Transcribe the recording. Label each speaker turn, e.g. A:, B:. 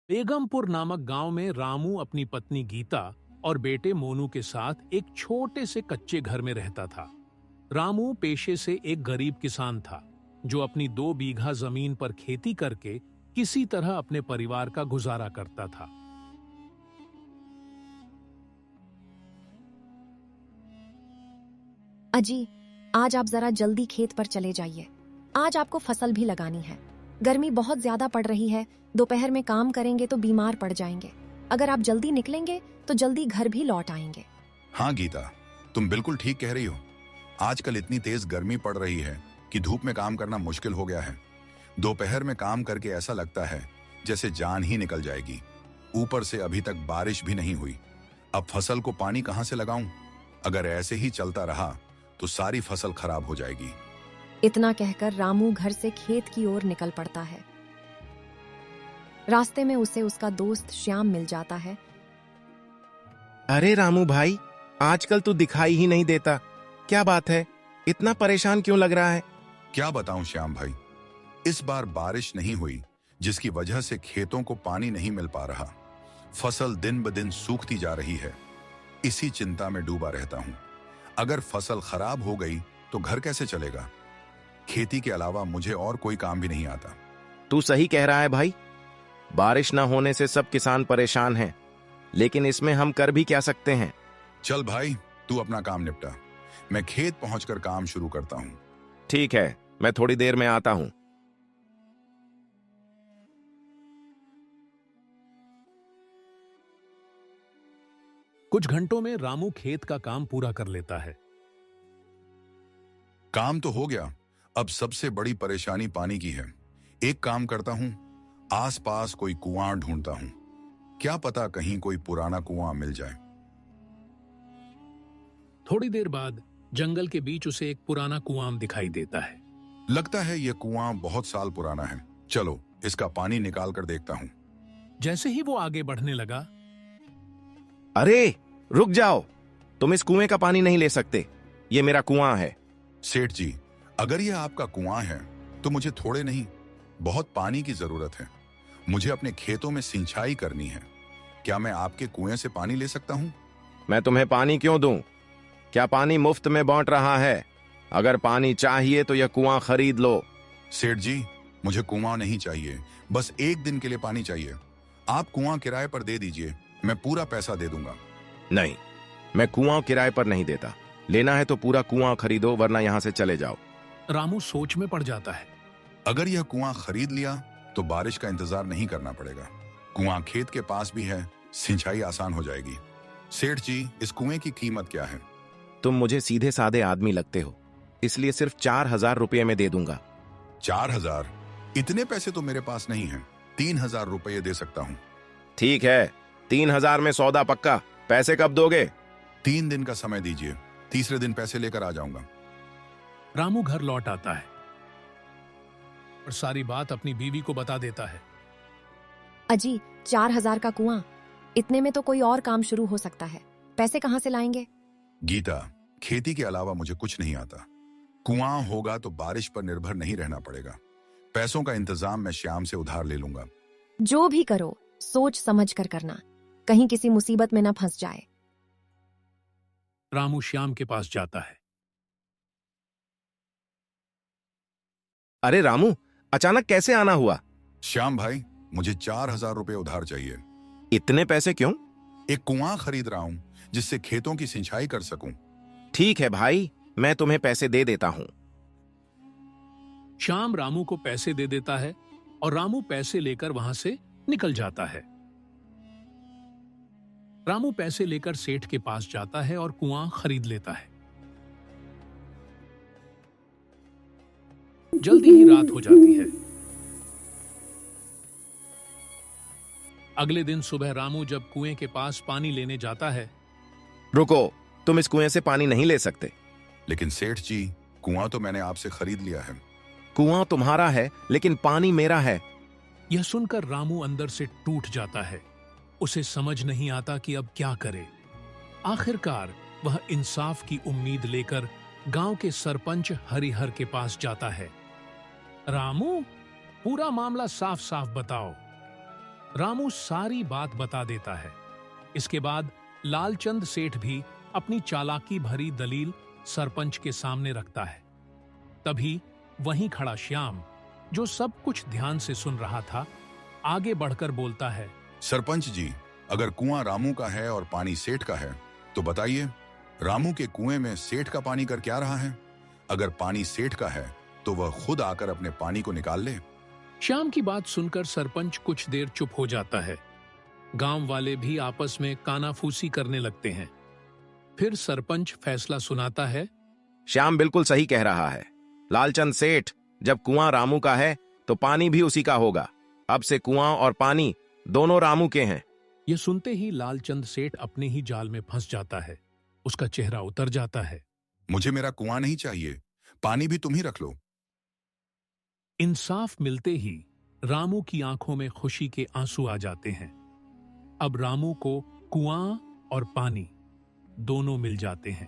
A: बेगमपुर नामक गांव में रामू अपनी पत्नी गीता और बेटे मोनू के साथ एक छोटे से कच्चे घर में रहता था। रामू पेशे से एक गरीब किसान था जो अपनी 2 बीघा जमीन पर खेती करके किसी तरह अपने परिवार का गुजारा करता था।
B: अजी, आज आप जरा जल्दी खेत पर चले जाइए। आज आपको फसल भी लगानी है। गर्मी बहुत ज्यादा पड़ रही है। दोपहर में काम करेंगे तो बीमार पड़ जाएंगे। अगर आप जल्दी निकलेंगे तो जल्दी घर भी लौट आएंगे।
C: हाँ गीता, तुम बिल्कुल ठीक कह रही हो। आजकल इतनी तेज गर्मी पड़ रही है कि धूप में काम करना मुश्किल हो गया है। दोपहर में काम करके ऐसा लगता है जैसे जान ही निकल जाएगी। ऊपर से अभी तक बारिश भी नहीं हुई। अब फसल को पानी कहाँ से लगाऊं? अगर ऐसे ही चलता रहा तो सारी फसल खराब हो जाएगी।
B: इतना कहकर रामू घर से खेत की ओर निकल पड़ता है। रास्ते में उसे उसका दोस्त श्याम मिल जाता है।
D: अरे रामू भाई, आजकल तू दिखाई ही नहीं देता। क्या बात है, इतना परेशान क्यों लग रहा है?
C: क्या बताऊं श्याम भाई, इस बार बारिश नहीं हुई जिसकी वजह से खेतों को पानी नहीं मिल पा रहा। फसल दिन ब दिन सूखती जा रही है। इसी चिंता में डूबा रहता हूं। अगर फसल खराब हो गई तो घर कैसे चलेगा? खेती के अलावा मुझे और कोई काम भी नहीं आता।
D: तू सही कह रहा है भाई। बारिश ना होने से सब किसान परेशान हैं, लेकिन इसमें हम कर भी क्या सकते हैं?
C: चल भाई, तू अपना काम निपटा। मैं खेत पहुंचकर काम शुरू करता हूं।
D: ठीक है, मैं थोड़ी देर में आता हूं।
A: कुछ घंटों में रामू खेत का काम पूरा कर लेता है।
C: काम तो हो गया। अब सबसे बड़ी परेशानी पानी की है। एक काम करता हूं, आसपास कोई कुआं ढूंढता हूं। क्या पता कहीं कोई पुराना कुआं मिल जाए।
A: थोड़ी देर बाद जंगल के बीच उसे एक पुराना कुआं दिखाई देता है।
C: लगता है यह कुआं बहुत साल पुराना है। चलो इसका पानी निकाल कर देखता हूं।
A: जैसे ही वो आगे बढ़ने लगा,
D: अरे रुक जाओ, तुम इस कुएं का पानी नहीं ले सकते। ये मेरा कुआं है।
C: सेठ जी, अगर यह आपका कुआं है तो मुझे थोड़े नहीं, बहुत पानी की जरूरत है। मुझे अपने खेतों में सिंचाई करनी है। क्या मैं आपके कुएं से पानी ले सकता हूं?
D: मैं तुम्हें पानी क्यों दूं? क्या पानी मुफ्त में बांट रहा है? अगर पानी चाहिए तो यह कुआं खरीद लो।
C: सेठ जी, मुझे कुआं नहीं चाहिए, बस एक दिन के लिए पानी चाहिए। आप कुआं किराए पर दे दीजिए, मैं पूरा पैसा दे दूंगा।
D: नहीं, मैं कुआं किराए पर नहीं देता। लेना है तो पूरा कुआं खरीदो, वरना यहां से चले जाओ।
A: रामू सोच में पड़ जाता है।
C: अगर यह कुआं खरीद लिया तो बारिश का इंतजार नहीं करना पड़ेगा। कुआं खेत के पास भी है, सिंचाई आसान हो जाएगी। सेठ जी, इस कुएं की कीमत क्या है?
D: तुम मुझे सीधे साधे आदमी लगते हो, इसलिए सिर्फ 4,000 रुपये में दे दूंगा।
C: 4,000? इतने पैसे तो मेरे पास नहीं है। 3,000 रुपये दे सकता हूँ।
D: ठीक है, 3,000 में सौदा पक्का। पैसे कब दोगे?
C: 3 दिन का समय दीजिए, तीसरे दिन पैसे लेकर आ जाऊंगा।
A: रामू घर लौट आता है और सारी बात अपनी बीवी को बता देता है।
B: अजी, 4,000 का कुआं, इतने में तो कोई और काम शुरू हो सकता है। पैसे कहाँ से लाएंगे?
C: गीता, खेती के अलावा मुझे कुछ नहीं आता। कुआं होगा तो बारिश पर निर्भर नहीं रहना पड़ेगा। पैसों का इंतजाम मैं श्याम से उधार ले लूंगा।
B: जो भी करो सोच समझ कर करना, कहीं किसी मुसीबत में ना फंस जाए।
A: रामू श्याम के पास जाता है।
D: अरे रामू, अचानक कैसे आना हुआ?
C: श्याम भाई, मुझे 4,000 रुपये उधार चाहिए।
D: इतने पैसे क्यों?
C: एक कुआं खरीद रहा हूं जिससे खेतों की सिंचाई कर सकूं।
D: ठीक है भाई, मैं तुम्हें पैसे दे देता हूं।
A: श्याम रामू को पैसे दे देता है और रामू पैसे लेकर वहां से निकल जाता है। रामू पैसे लेकर सेठ के पास जाता है और कुआं खरीद लेता है। जल्दी ही रात हो जाती है। अगले दिन सुबह रामू जब कुएं के पास पानी लेने जाता है।
D: रुको, तुम इस कुएं से पानी नहीं ले सकते।
C: लेकिन सेठ जी, कुआं तो मैंने आपसे खरीद लिया है।
D: कुआं तुम्हारा है, लेकिन पानी मेरा है।
A: यह सुनकर रामू अंदर से टूट जाता है। उसे समझ नहीं आता कि अब क्या करे। आखिरकार वह इंसाफ की उम्मीद लेकर गांव के सरपंच हरिहर के पास जाता है। रामू, पूरा मामला साफ साफ बताओ। रामू सारी बात बता देता है। इसके बाद लालचंद सेठ भी अपनी चालाकी भरी दलील सरपंच के सामने रखता है। तभी वहीं खड़ा श्याम, जो सब कुछ ध्यान से सुन रहा था, आगे बढ़कर बोलता है।
C: सरपंच जी, अगर कुआं रामू का है और पानी सेठ का है तो बताइए, रामू के कुएं में सेठ का पानी कर क्या रहा है? अगर पानी सेठ का है तो वह खुद आकर अपने पानी को निकाल ले।
A: श्याम की बात सुनकर सरपंच कुछ देर चुप हो जाता है। गांव वाले भी आपस में कानाफूसी करने लगते हैं। फिर सरपंच फैसला सुनाता है।
D: श्याम बिल्कुल सही कह रहा है। लालचंद सेठ, जब कुआं रामू का है तो पानी भी उसी का होगा। अब से कुआं और पानी दोनों रामू के हैं।
A: यह सुनते ही लालचंद सेठ अपने ही जाल में फंस जाता है। उसका चेहरा उतर जाता है।
C: मुझे मेरा कुआं नहीं चाहिए, पानी भी तुम ही रख लो।
A: इंसाफ मिलते ही रामू की आंखों में खुशी के आंसू आ जाते हैं। अब रामू को कुआं और पानी दोनों मिल जाते हैं।